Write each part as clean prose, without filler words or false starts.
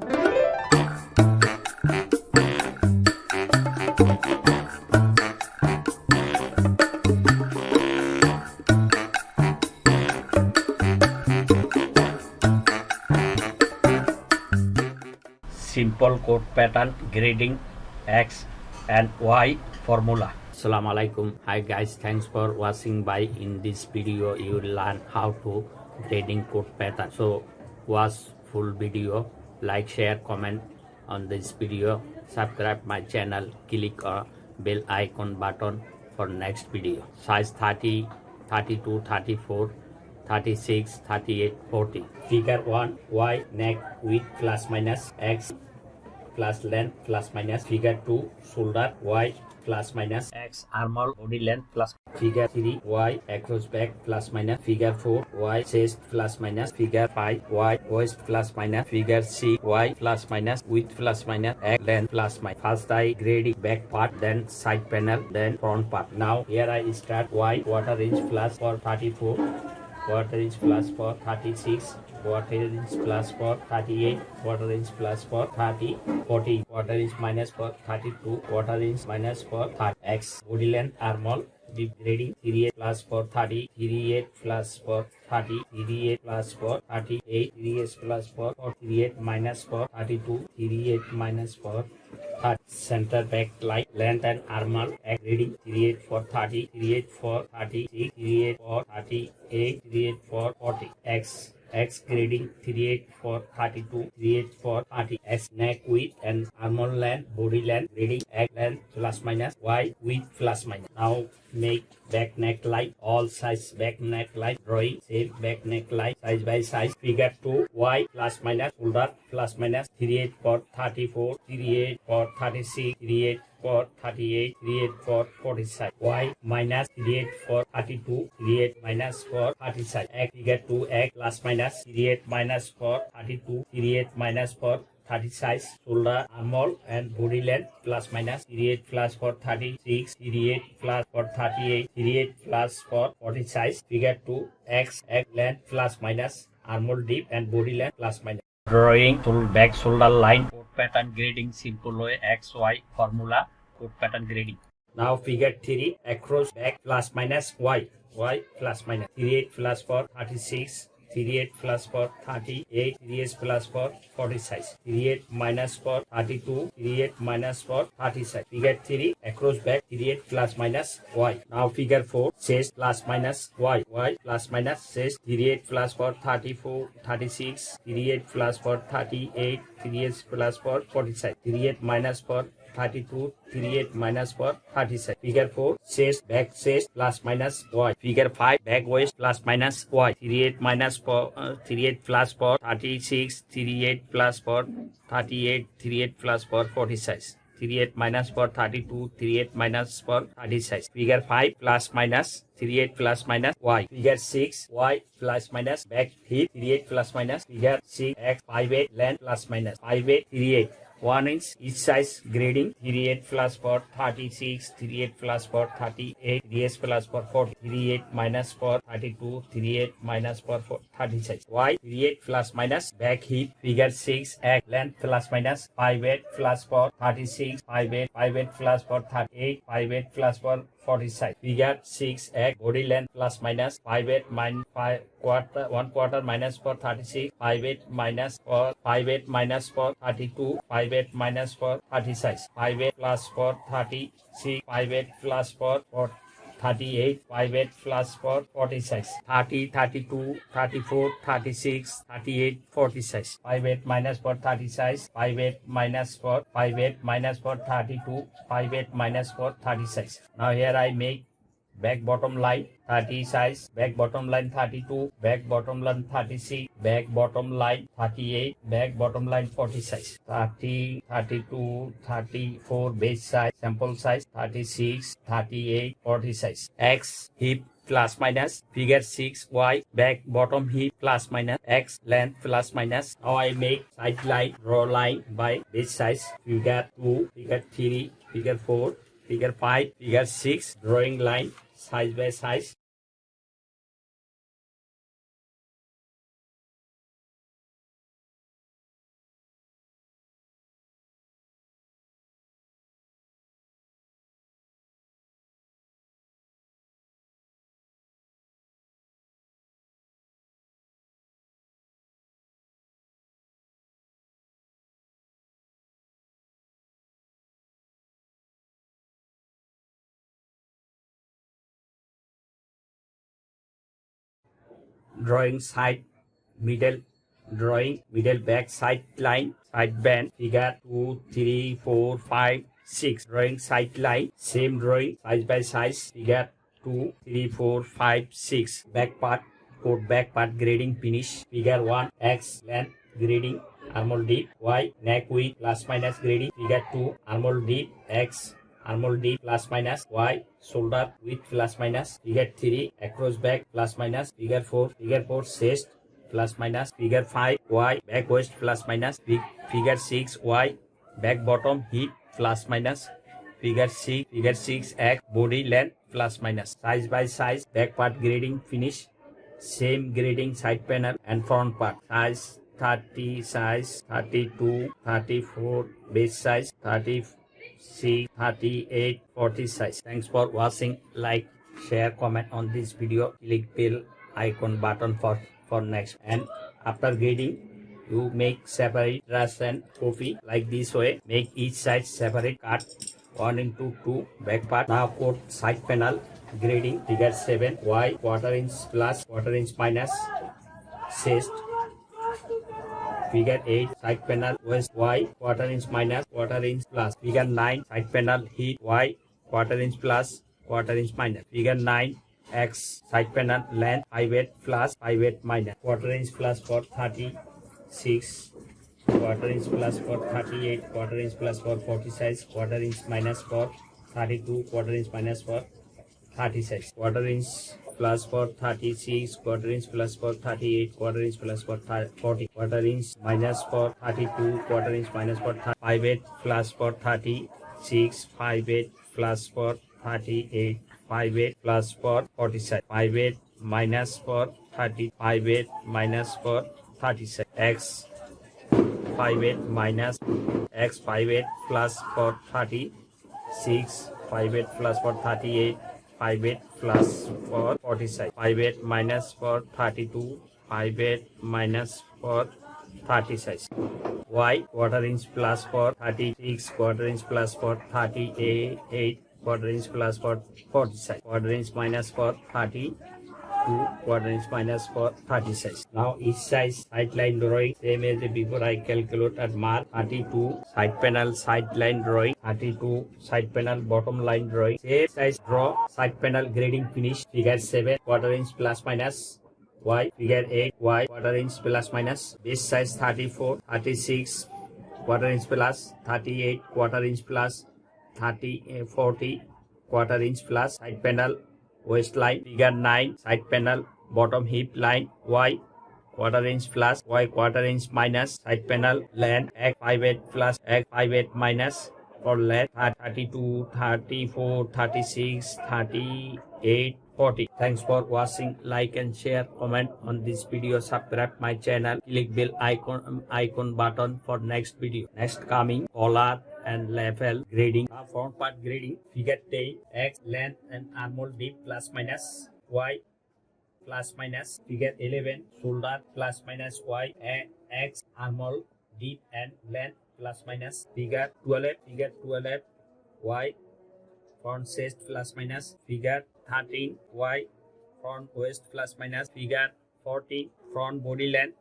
Simple code pattern grading X and Y formula. Asslamu alaikum. Hi guys, thanks for watching. By in this video you will learn how to grading code pattern. So watch full video, like, share, comment on this video, subscribe my channel, click on bell icon button for next video. Size 30, 32, 34, 36, 38, 40. Figure 1, Y neck width plus minus X plus length plus minus. Figure 2, shoulder Y plus minus X armhole body length plus. Figure 3, Y across back plus minus. Figure 4, Y chest plus minus. Figure 5, Y waist plus minus. Figure 6, Y plus minus width plus minus X length plus minus. First I grading back part, then side panel, then front part. Now here I start Y quarter inch plus for 34, quarter inch plus for 36, quarter inch plus for 38, quarter inch plus for 30, 40, quarter inch minus for 32, quarter inch minus for 30. X body length armhole deep grading 38 plus for 30, 38 plus for 30, 38 plus for 38, 38 plus for 38 minus for 32, 38 minus for 30. Center back line length and armhole X grading 38 for 30, 38 for 36, 38 for 38, 38 for 40. X grading 38 for 32, 38 for 30. X neck width and armhole length, body length grading X length plus minus, Y width plus minus. Now make back neck line, all size back neck line drawing, same back neck line size by size. Figure 2, Y plus minus, shoulder plus minus 38 for 34, 38 for 36, 38 for 38, 38 for 46. Y minus 38 for 32, 38 minus for 36. X figure 2, X plus minus 38 minus for 32, 38 minus for 36. Shoulder, armhole and body length plus minus 38 plus for 36, 38 plus for 38, 38 plus for 46. Figure 2, X length plus minus armhole deep and body length plus minus. Drawing back shoulder line, code pattern grading, simple way XY formula, code pattern grading. Now figure 3, across back plus minus Y plus minus 38 plus for 36, 38 plus for 38, 38 plus for 46, 38 minus for 32, 38 minus for 36. Figure 3, across back 38 plus minus Y. Now figure 4, chest plus minus Y plus minus chest 38 plus for 34, 36, 38 plus for 38, 38 plus for 46, 38 minus for 32, 38 minus for 36. Figure 4, chest back chest plus minus Y. Figure 5, back waist plus minus Y. 38 minus for 38 plus for 36, 38 plus for 38, 38 plus for 46. 38 minus for 32, 38 minus for 36. Figure 5 plus minus 38 plus minus Y. Figure 6, Y plus minus back hip 38 plus minus. Figure 6, X 58 length plus minus 58, 38. 1 inch each size grading 38 plus for 36, 38 plus for 38, 38 plus for 40, 38 minus for 32, 38 minus for 36. Y 38 plus minus back hip. Figure 6, X length plus minus 58 plus for 36, 58 plus for 38, 58 plus for 46. Figure 6, X body length plus minus 58 minus 1 quarter minus for 36, 58 minus for 58 minus for 32, 58 minus for 36, 58 plus for 36, 58 plus for 38, 58 plus for 46, 30, 32, 34, 36, 38, 46, 58 minus for 36, 58 minus for 58 minus for 32, 58 minus for 36. Now here I make back bottom line 30 size, back bottom line 32, back bottom line 36, back bottom line 38, back bottom line 40 size, 30, 32, 34 base size, sample size 36, 38, 40 size. X hip plus minus. Figure 6, Y back bottom hip plus minus, X length plus minus. Now I make side line, row line by base size. Figure 2, figure 3, figure 4, figure 5, figure 6, drawing line size by size. drawing side middle, drawing middle back side line, side band, figure 2, 3, 4, 5, 6, drawing side line, same drawing size by size, figure 2, 3, 4, 5, 6, back part, coat back part grading finish, figure 1, X length grading, armhole deep, Y neck width plus minus grading, figure 2, armhole deep, X armhole deep plus minus, Y shoulder width plus minus, figure 3, across back plus minus, figure 4, chest plus minus, figure 5, Y back waist plus minus, figure 6, Y back bottom hip plus minus, figure 6, X body length plus minus, size by size, back part grading finish, same grading side panel and front part, size 30, size 32, 34, base size 36, 38, 40 size. Thanks for watching. Like, share, comment on this video, click bell icon button for next. And after grading, you make separate dress and copy like this way. Make each side separate, cut 1 into 2 back part. Now coat side panel grading, figure 7, Y quarter inch plus, quarter inch minus, chest, figure 8, side panel waist, Y quarter inch minus, quarter inch plus, figure 9, side panel hip, Y quarter inch plus, quarter inch minus, figure 9, X side panel length 5/8 plus, 5/8 minus, quarter inch plus for 36, quarter inch plus for 38, quarter inch plus for 40 size, quarter inch minus for 32, quarter inch minus for 30 size, quarter inch plus for 36, quarter inch plus for 38, quarter inch plus for 40, quarter inch minus for 32, quarter inch minus for 5/8 plus for 36, 5/8 plus for 38, 5/8 plus for 40 size, 5/8 minus for 30, 5/8 minus for 30 size, X 5/8 minus, X 5/8 plus for 36, 5/8 plus for 38, 5/8 plus for 40 size, 5/8 minus for 32, 5/8 minus for 30 size, Y quarter inch plus for 36, quarter inch plus for 38, quarter inch plus for 40 size, quarter inch minus for 32, quarter inch minus for 30 size. Now each size side line drawing same as before. I calculate at mark 32 side panel side line drawing, 32 side panel bottom line drawing, same size draw side panel grading finish, figure 7, quarter inch plus minus, Y figure 8, Y quarter inch plus minus, base size 34, 36, quarter inch plus, 38, quarter inch plus, 30, 40, quarter inch plus, side panel waistline, figure 9, side panel bottom hip line, Y quarter inch plus, Y quarter inch minus, side panel length, X 5/8 plus, X 5/8 minus, for length 32, 34, 36, 38, 40. Thanks for watching. Like and share, comment on this video, subscribe my channel, click bell icon button for next video. Next coming collar and level grading, front part grading, figure 10, X length and armhole deep plus minus, Y plus minus, figure 11, shoulder plus minus, Y X armhole deep and length plus minus, figure 12, Y front chest plus minus, figure 13, Y front waist plus minus, figure 14, front body length,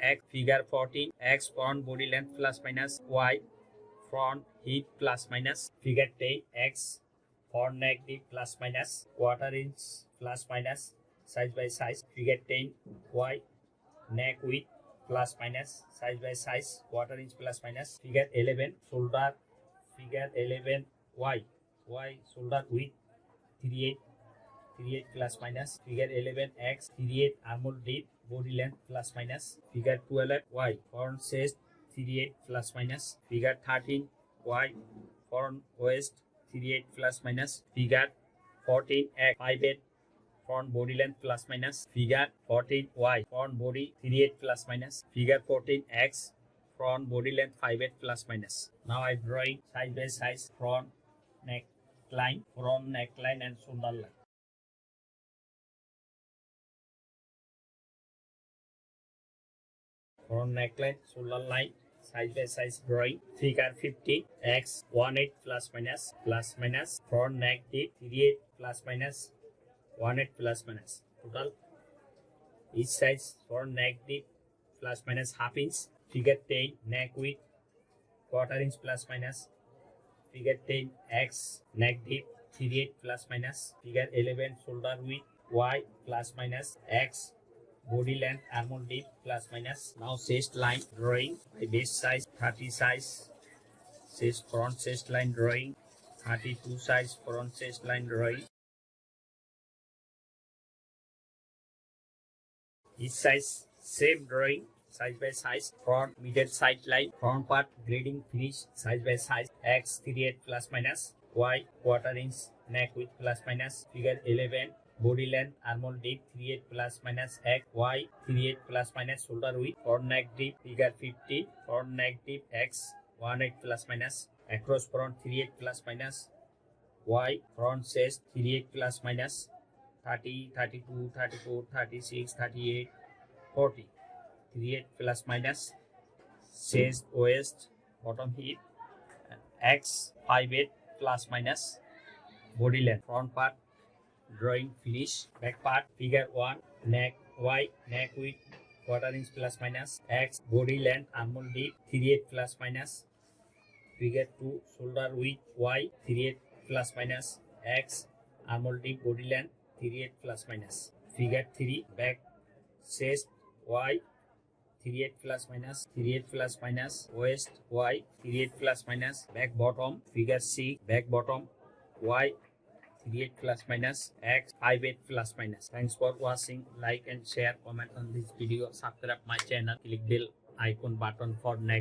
X figure 14, X front body length plus minus, Y front hip plus minus, figure 10, X front neck deep plus minus, quarter inch plus minus, size by size, figure 10, Y neck width plus minus, size by size, quarter inch plus minus, figure 11, shoulder, figure 11, Y shoulder width 38 plus minus, figure 11, X 38 armhole deep body length plus minus, figure 12, Y front chest 38 plus minus, figure 13, Y front waist 38 plus minus, figure 14, X 5/8 front body length plus minus, figure 14, Y front body 38 plus minus, figure 14, X front body length 5/8 plus minus. Now I drawing size by size front neckline, and shoulder line. Front neckline, shoulder line, size by size drawing, figure 50, X 18 plus minus, front neck deep 38 plus minus, 18 plus minus, total Each size for neck deep plus minus half inch. Figure 10 neck width quarter inch plus minus. Figure 10 X neck deep 38 plus minus. Figure 11 shoulder width Y plus minus X body length armhole deep plus minus. Now chest line drawing by base size 30 size. Chest front chest line drawing 32 size front chest line drawing. Each size same drawing size by size. Front middle side line front part grading finish size by size. X 38 plus minus. Y quarter inch neck width plus minus. Figure 11 body length armhole deep 38 plus minus. X Y 38 plus minus shoulder width. Front neck deep figure 50. Front neck deep X 18 plus minus. Across front 38 plus minus. Y front chest 38 plus minus. 30, 32, 34, 36, 38, 40. 38 plus minus. Chest, waist, bottom hip. X 58 plus minus. Body length. Front part drawing finish. Back part figure 1 neck Y neck width quarter inch plus minus. X body length armhole deep 38 plus minus. Figure 2 shoulder width Y 38 plus minus. X armhole deep body length 38 plus minus. Figure 3 back chest Y 38 plus minus. 38 plus minus. Waist Y 38 plus minus. Back bottom figure 6 back bottom Y 38 plus minus. X 58 plus minus. Thanks for watching. Like and share, comment on this video, subscribe my channel, click bell icon button for next